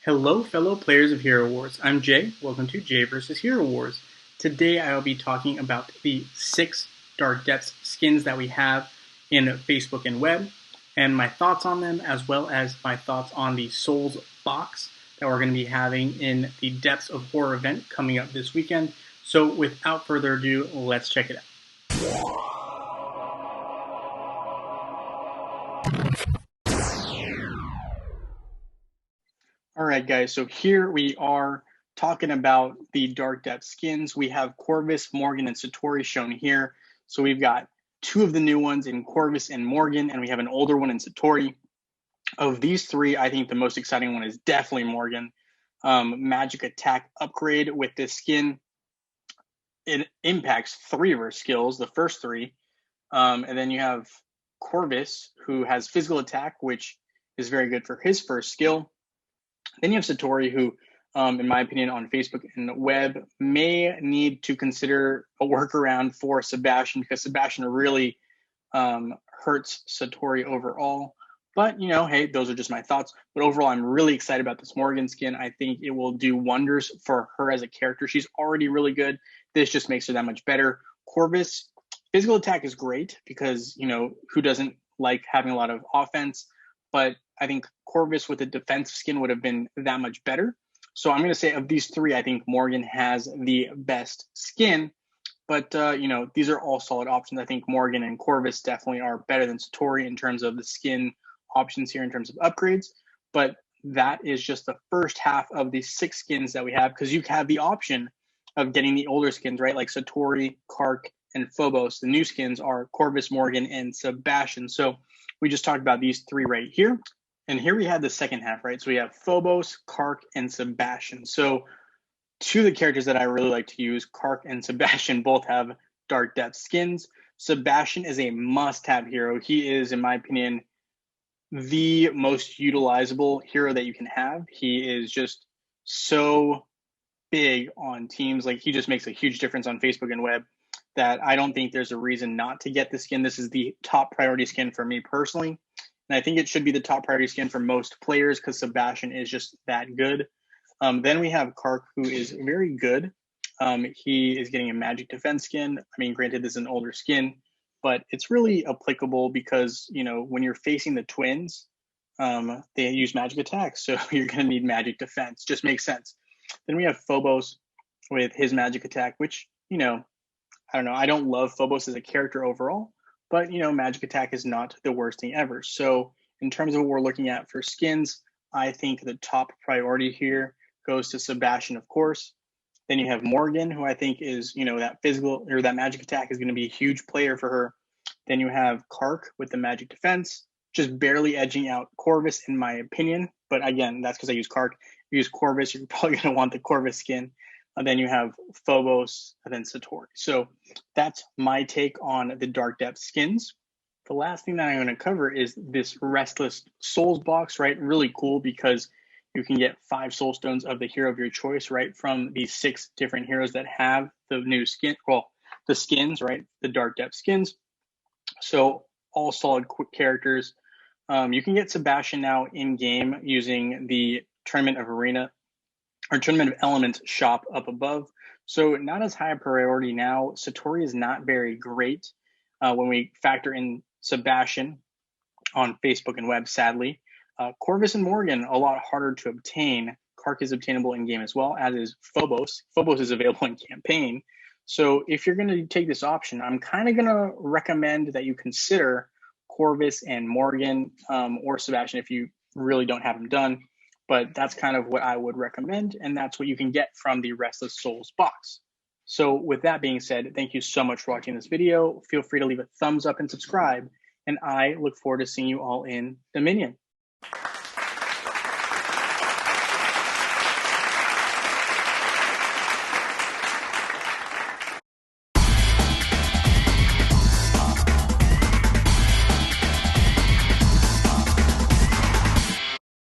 Hello, fellow players of Hero Wars. I'm Jay. Welcome to Jay vs. Hero Wars. Today I will be talking about the 6 Dark Depths skins that we have in Facebook and web, and my thoughts on them, as well as my thoughts on the Souls Box that we're going to be having in the Depths of Horror event coming up this weekend. So without further ado, let's check it out. Alright guys, so here we are talking about the Dark Depths skins. We have Corvus, Morgan, and Satori shown here. So we've got 2 of the new ones in Corvus and Morgan, and we have an older one in Satori. Of these 3, I think the most exciting one is definitely Morgan. Magic attack upgrade with this skin. It impacts 3 of her skills, the first 3. And then you have Corvus, who has physical attack, which is very good for his first skill. Then you have Satori, who, in my opinion, on Facebook and web, may need to consider a workaround for Sebastian, because Sebastian really hurts Satori overall. But, hey, those are just my thoughts. But overall, I'm really excited about this Morgan skin. I think it will do wonders for her as a character. She's already really good. This just makes her that much better. Corvus, physical attack is great because, who doesn't like having a lot of offense? But I think Corvus with a defensive skin would have been that much better. So I'm going to say of these 3, I think Morgan has the best skin. But, these are all solid options. I think Morgan and Corvus definitely are better than Satori in terms of the skin options here in terms of upgrades. But that is just the first half of the 6 skins that we have, because you have the option of getting the older skins, right? Like Satori, Kark, and Phobos. The new skins are Corvus, Morgan, and Sebastian. So we just talked about these 3 right here. And here we have the second half, right? So we have Phobos, Kark, and Sebastian. So 2 of the characters that I really like to use, Kark and Sebastian, both have Dark Depths skins. Sebastian is a must-have hero. He is, in my opinion, the most utilizable hero that you can have. He is just so big on teams. Like, he just makes a huge difference on Facebook and web that I don't think there's a reason not to get the skin. This is the top priority skin for me personally. And I think it should be the top priority skin for most players because Sebastian is just that good. Then we have Kark, who is very good. He is getting a magic defense skin. I mean, granted, this is an older skin, but it's really applicable because, when you're facing the twins, they use magic attacks. So you're going to need magic defense. Just makes sense. Then we have Phobos with his magic attack, which, I don't know. I don't love Phobos as a character overall, but, magic attack is not the worst thing ever. So in terms of what we're looking at for skins, I think the top priority here goes to Sebastian, of course. Then you have Morgan, who I think is, that physical or that magic attack is going to be a huge player for her. Then you have Kark with the magic defense, just barely edging out Corvus, in my opinion. But again, that's because I use Kark. If you use Corvus, you're probably going to want the Corvus skin. And then you have Phobos, and then Satori. So that's my take on the Dark Depths skins. The last thing that I'm going to cover is this Restless Souls box, right? Really cool because you can get 5 soul stones of the hero of your choice, right? From these 6 different heroes that have the new skin, the skins, right? The Dark Depths skins. So all solid quick characters. You can get Sebastian now in game using the Tournament of Elements shop up above. So not as high a priority now. Satori is not very great when we factor in Sebastian on Facebook and web, sadly. Corvus and Morgan, a lot harder to obtain. Kark is obtainable in game as well, as is Phobos. Phobos is available in campaign. So if you're going to take this option, I'm kind of going to recommend that you consider Corvus and Morgan or Sebastian if you really don't have them done. But that's kind of what I would recommend, and that's what you can get from the Restless Souls box. So with that being said, thank you so much for watching this video. Feel free to leave a thumbs up and subscribe, and I look forward to seeing you all in Dominion.